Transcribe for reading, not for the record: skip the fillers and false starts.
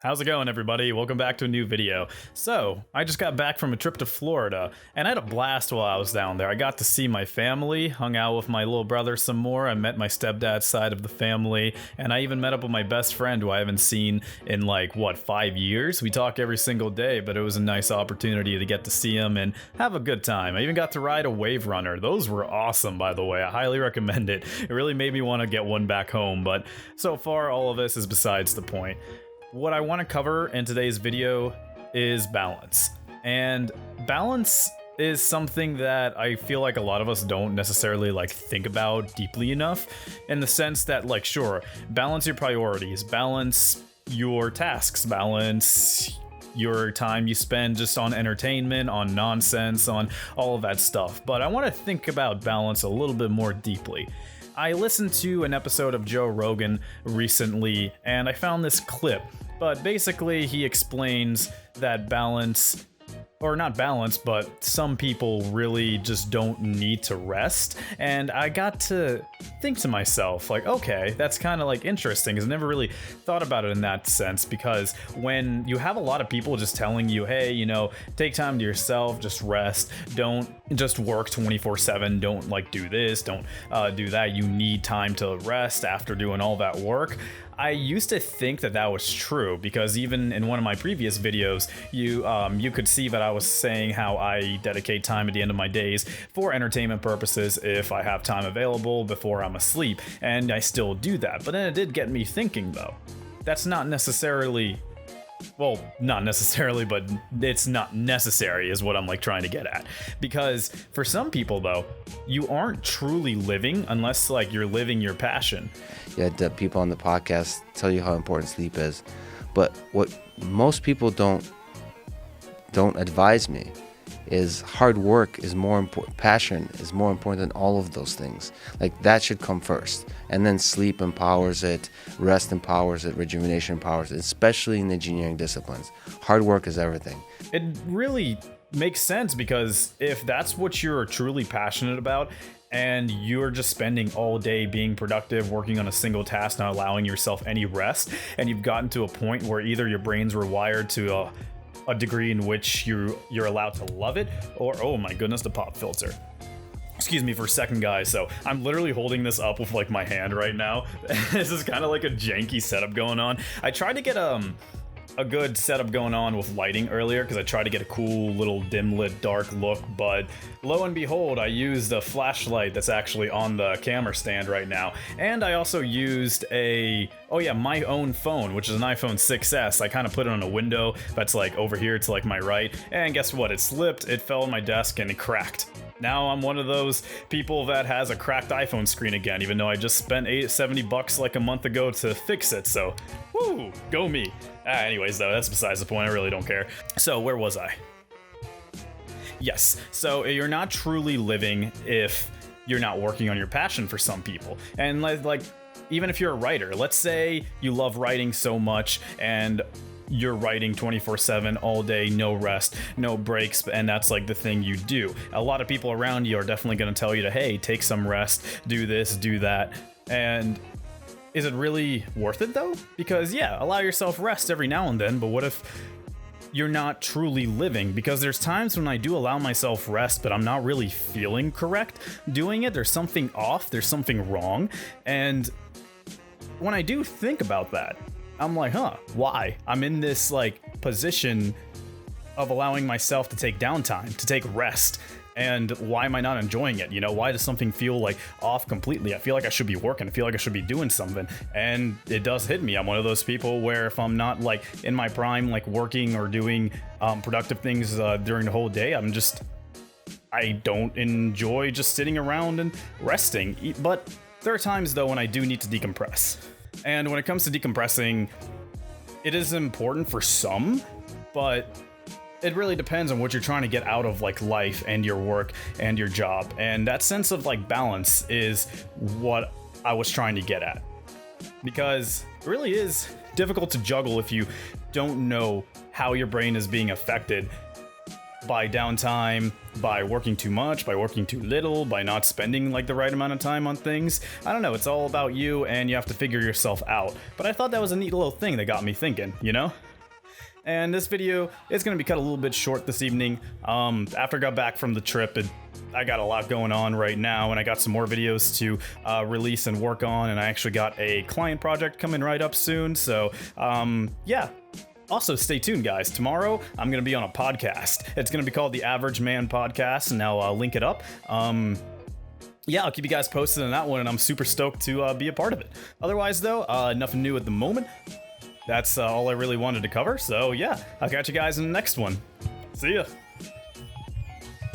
How's it going, everybody? Welcome back to a new video. So, I just got back from a trip to Florida, and I had a blast while I was down there. I got to see my family, hung out with my little brother some more, I met my stepdad's side of the family, and I even met up with my best friend who I haven't seen in 5 years? We talk every single day, but it was a nice opportunity to get to see him and have a good time. I even got to ride a wave runner. Those were awesome, by the way. I highly recommend it. It really made me want to get one back home, but so far, all of this is besides the point. What I want to cover in today's video is balance. And balance is something that I feel like a lot of us don't necessarily think about deeply enough, in the sense that sure, balance your priorities, balance your tasks, balance your time you spend just on entertainment, on nonsense, on all of that stuff. But I want to think about balance a little bit more deeply. I listened to an episode of Joe Rogan recently, and I found this clip. But basically, he explains that balance, or not balance, but some people really just don't need to rest. And I got to think to myself, okay, that's kind of interesting, because I never really thought about it in that sense. Because when you have a lot of people just telling you, hey, take time to yourself, just rest, don't just work 24/7, don't do this, don't do that, you need time to rest after doing all that work. I used to think that was true, because even in one of my previous videos, you could see that I was saying how I dedicate time at the end of my days for entertainment purposes if I have time available before I'm asleep, and I still do that. But then it did get me thinking, though. That's not necessarily... Well, not necessarily, but it's not necessary is what I'm trying to get at. Because for some people, though, you aren't truly living unless you're living your passion. Yeah, the people on the podcast tell you how important sleep is, but what most people don't advise me is hard work is more important, passion is more important than all of those things. That should come first, and then sleep empowers it, rest empowers it, rejuvenation empowers it, especially in engineering disciplines. Hard work is everything. It really makes sense, because if that's what you're truly passionate about, and you're just spending all day being productive, working on a single task, not allowing yourself any rest, and you've gotten to a point where either your brains were wired to a degree in which you're allowed to love it, or oh my goodness, the pop filter. Excuse me for a second, guys. So I'm literally holding this up with my hand right now. This is kind of a janky setup going on. I tried to get a good setup going on with lighting earlier, because I tried to get a cool little dim lit dark look, but lo and behold, I used a flashlight that's actually on the camera stand right now. And I also used my own phone, which is an iPhone 6s. I kind of put it on a window that's over here to my right, and guess what? It slipped, it fell on my desk, and it cracked. Now I'm one of those people that has a cracked iPhone screen again, even though I just spent $70 a month ago to fix it, so woo, go me. Anyways, though, that's besides the point. I really don't care. So where was I? Yes, so you're not truly living if you're not working on your passion for some people. And even if you're a writer, let's say you love writing so much and you're writing 24/7 all day, no rest, no breaks, and that's the thing you do. A lot of people around you are definitely going to tell you to, hey, take some rest, do this, do that. And is it really worth it, though? Because yeah, allow yourself rest every now and then, but what if you're not truly living? Because there's times when I do allow myself rest, but I'm not really feeling correct doing it. There's something off, there's something wrong. And when I do think about that, I'm why? I'm in this position of allowing myself to take downtime, to take rest. And why am I not enjoying it? Why does something feel off completely? I feel like I should be working. I feel like I should be doing something. And it does hit me. I'm one of those people where if I'm not in my prime, working or doing productive things during the whole day, I don't enjoy just sitting around and resting. But there are times, though, when I do need to decompress. And when it comes to decompressing, it is important for some, but it really depends on what you're trying to get out of life and your work and your job. And that sense of balance is what I was trying to get at. Because it really is difficult to juggle if you don't know how your brain is being affected by downtime, by working too much, by working too little, by not spending the right amount of time on things. I don't know, it's all about you and you have to figure yourself out. But I thought that was a neat little thing that got me thinking, And this video is going to be cut a little bit short this evening. After I got back from the trip, I got a lot going on right now, and I got some more videos to release and work on, and I actually got a client project coming right up soon. So yeah. Also, stay tuned, guys. Tomorrow, I'm going to be on a podcast. It's going to be called The Average Man Podcast, and I'll link it up. Yeah, I'll keep you guys posted on that one, and I'm super stoked to be a part of it. Otherwise, though, nothing new at the moment. That's all I really wanted to cover. So, yeah, I'll catch you guys in the next one. See ya.